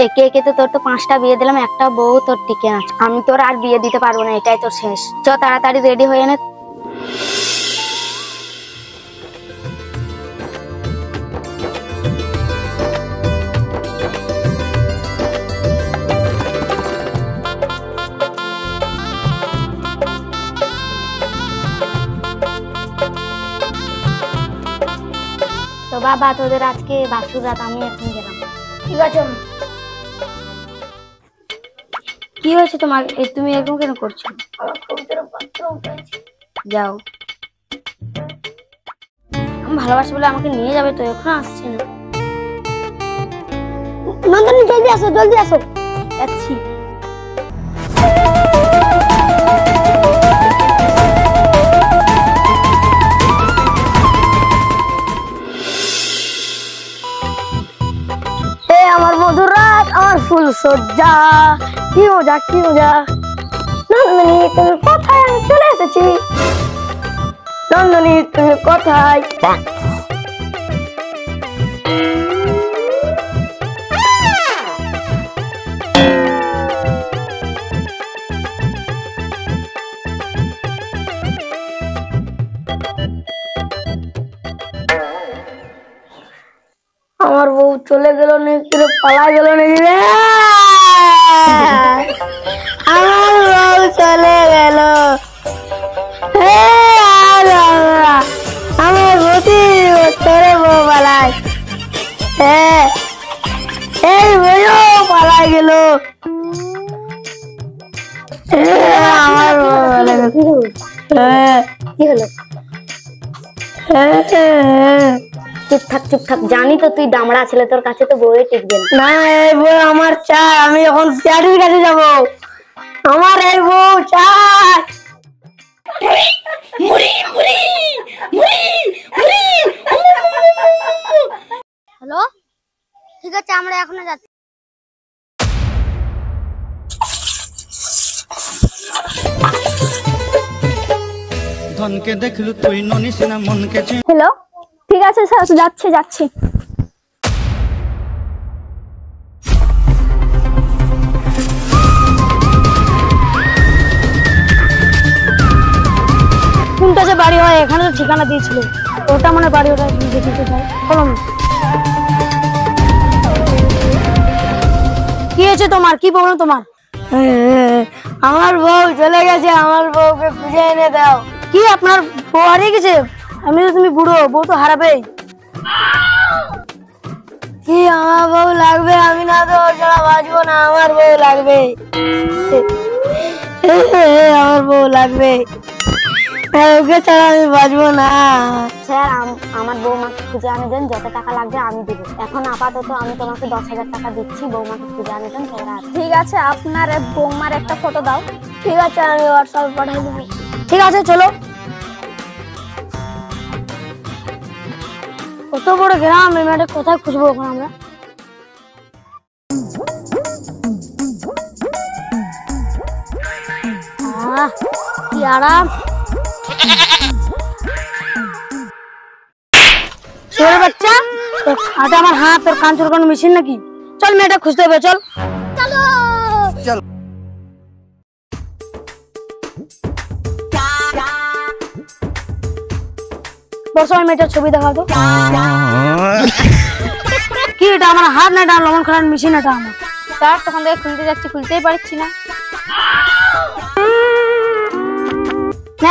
একে একে তো তোর তো 5টা বিয়ে দিলাম, একটা বউ তোর টিকে না। আমি তোর আর বিয়ে দিতে পারবো না, এটাই তোর শেষ। চ তাড়াতাড়ি রেডি হয়ে নে। তো বাবা তোদের আজকে বাসুর রাত, আমি এখন গেলাম। ঠিক আছে। কি হয়েছে তোমার? তুমি এরকম কেন করছো? যাও। আমি ভালোবাসি বলে আমাকে নিয়ে যাবে, তো এখন আসছে না। নন্দনী জলদি আসো, জলদি আসো। যাচ্ছি। আমার মধুর রাত, আমার ফুল সজ্জা, কি মজা কি মজা। নন্দনী তুমি কোথায়? আমি চলে এসেছি। নন্দনী তুমি কোথায়? আমার বউ চলে গেল নাকি রে, পালা গেল নাকি রে? আমার বউ চলে গেল। আমার প্রতি বছরে বউ পালায়। এই বউ পালা গেল। আমার বউ পালা গেল। কি হলো? চুপ থাক চুপ থাক, জানি তো তুই দামড়া ছেলে, তোর কাছে তো বউয়ে টিকবে না। না এই বউ আমার চাই, আমি এখন সিআইডির কাছে যাব। আমার এই বউ চাই। হ্যালো, ঠিক আছে আমরা এখনো যাচ্ছি। ধনকে দেখলু তুই ননিস না মনকে। হ্যালো, ঠিক আছে স্যার, যাচ্ছি যাচ্ছি। কোনটা যে বাড়ি হয়, এখানে তো ঠিকানা দিয়েছিল, ওটা মনে বাড়ি, ওটা দেখিতে চাই। বলুন কি হয়েছে তোমার? কি বলুন তোমার? আমার বউ চলে গেছে, আমার বউকে খুঁজে এনে দাও। কি আপনার বউ হারিয়ে গেছে? আমি তো, তুমি বুড়ো, বউ তো হারাবেই। কি আমার বউ লাগবে? আমি না তো ওর ছাড়া বাঁচবো না, আমার বউ লাগবে। আমার বউ লাগবে, ওকে ছাড়া আমি বাঁচবো না। স্যার আমার বৌমাকে খুঁজে আনে দেন, যত টাকা লাগবে আমি দিব। এখন আপাতত আমি তোমাকে 10,000 টাকা দিচ্ছি, বৌমাকে খুঁজে আনে দেন। ঠিক আছে, আপনার বৌমার একটা ফটো দাও। ঠিক আছে, আমি হোয়াটসঅ্যাপে পাঠিয়ে দেবো। ঠিক আছে চলো। কত বড় গ্রাম, এই মেয়েটা কোথায় খুঁজবো এখন আমরা? কি আরাম। বাচ্চা হাতে আমার হাত, তোর কান চুলকানো মেশিন নাকি? চল মেয়েটা খুঁজতে হবে, চল চলো চল। বর্ষার মেয়েটার ছবি দেখাও তো। কি এটা? আমার হাত না, এটা লবণ খাওয়ার মেশিন। এটা আমার স্যার, তখন থেকে খুলতে যাচ্ছি, খুলতেই পারছি না।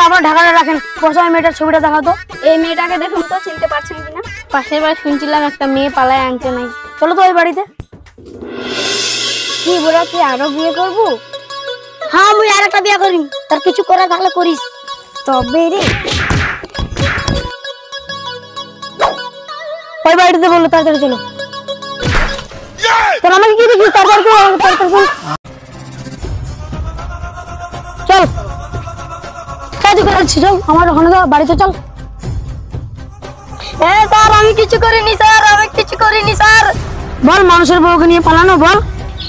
আপনার ঢাকাটা রাখেন, বর্ষার মেয়েটার ছবিটা দেখাও তো। এই মেয়েটাকে দেখুন তো, চিনতে পারছেন কিনা? পাশের বাড়ি শুনছিলাম একটা মেয়ে পালায় আনছে নাই। চলো তো ওই বাড়িতে। কি বলা, তুই আরো বিয়ে করবো? হ্যাঁ, মুই আর একটা বিয়ে করিম, তার কিছু করা থাকলে করিস। তবে রে ওই বাড়িতে বললো, তাড়াতাড়ি চলো। তোর আমাকে কি দেখিস? তাড়াতাড়ি চল, কাজ করাচ্ছি, চল আমার ওখানে বাড়িতে চল। হ্যাঁ স্যার, আমি কিছু করিনি স্যার, আমি কিছু করিনি স্যার। বল, মানুষের বউকে নিয়ে পালানো, বল।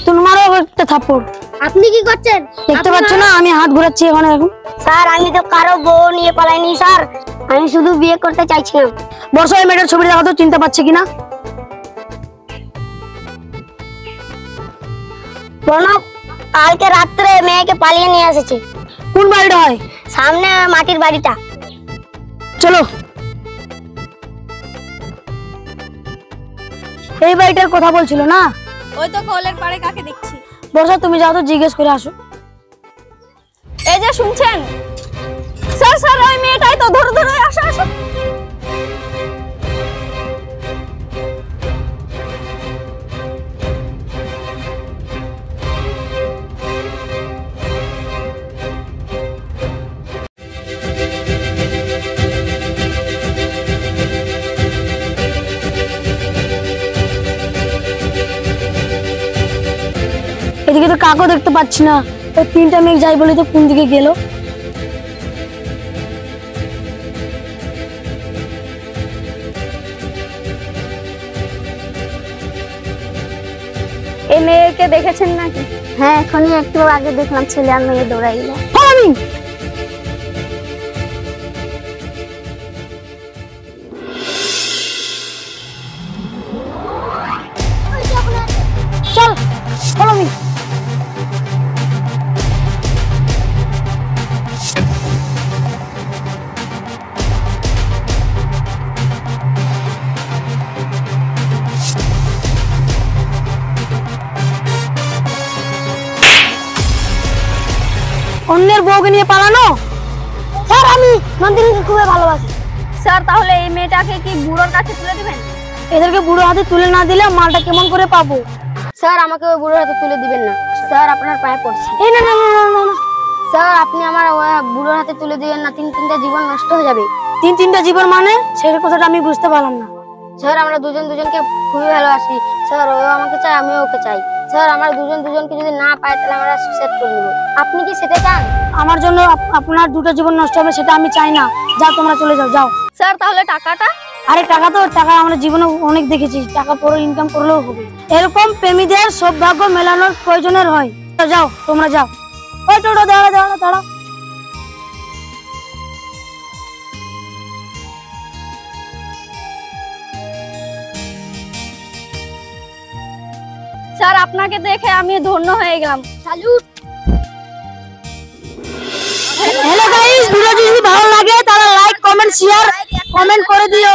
তোমারও একটা থাপ্পড়। আপনি কি করছেন? দেখতে পাচ্ছ না আমি হাত ঘোরাচ্ছি এখন। এখন স্যার, আমি তো কারো বউ নিয়ে পালাইনি স্যার, আমি শুধু বিয়ে করতে চাইছিলাম। বর্ষা, এই মেয়েটার ছবি দেখা তো, চিনতে পারছে কিনা? প্রণব কালকে রাত্রে মেয়েকে পালিয়ে নিয়ে এসেছে। কোন বাড়িটা হয়? সামনে মাটির বাড়িটা। চলো। এই বাড়িটার কথা বলছিল না? ওই তো কলের পাড়ে কাকে দেখছি। বর্ষা তুমি যাও তো জিজ্ঞেস করে আসো। এই যে শুনছেন স্যার, স্যার ওই মেয়েটাই তো, ধরো ধরো, আসো আসো। এদিকে তো কাকও দেখতে পাচ্ছি না। তো তিনটা মেঘ যাই বলে তো কোন দিকে গেল? এই মেয়েকে দেখেছেন নাকি? হ্যাঁ, এখনই একটু আগে দেখলাম ছেলে আর মেয়ে দৌড়াইলো। চল ফলো মি। অন্যের বউকে নিয়ে পালানো? স্যার আমি নন্দিনীকে খুবই ভালোবাসি। স্যার তাহলে এই মেয়েটাকে কি বুড়োর কাছে তুলে দিবেন? এদেরকে বুড়ো হাতে তুলে না দিলে মালটা কেমন করে পাবো? স্যার আমাকে ওই বুড়োর হাতে তুলে দিবেন না, স্যার আপনার পায়ে পড়ছি। এই না না না না না, না। স্যার আপনি আমার ওই বুড়োর হাতে তুলে দিবেন না, তিনটা জীবন নষ্ট হয়ে যাবে। তিনটা জীবন মানে? সেই কথাটা আমি বুঝতে পারলাম না। স্যার আমরা দুজনকে খুবই ভালোবাসি স্যার, ও আমাকে চাই আমিও ওকে চাই স্যার। আমরা দুজনকে যদি না পাই তাহলে আমরা সুসাইড করে নেব। আপনি কি সেটা চান? আমার জন্য আপনার দুটো জীবন নষ্ট হবে সেটা আমি চাই না। যাও তোমরা চলে যাও, যাও। স্যার তাহলে টাকাটা? আরে টাকা আমরা জীবনে অনেক দেখেছি, টাকা পরে ইনকাম করলেও হবে। এরকম প্রেমীদের সৌভাগ্য মেলানোর প্রয়োজনের হয়। যাও তোমরা যাও। ওই টোটো দাঁড়া দাঁড়া দাঁড়া। স্যার আপনাকে দেখে আমি ধন্য হয়ে গেলাম। স্যালুট। হ্যালো গাইস, ভিডিও যদি ভালো লাগে তাহলে লাইক কমেন্ট শেয়ার কমেন্ট করে দিও।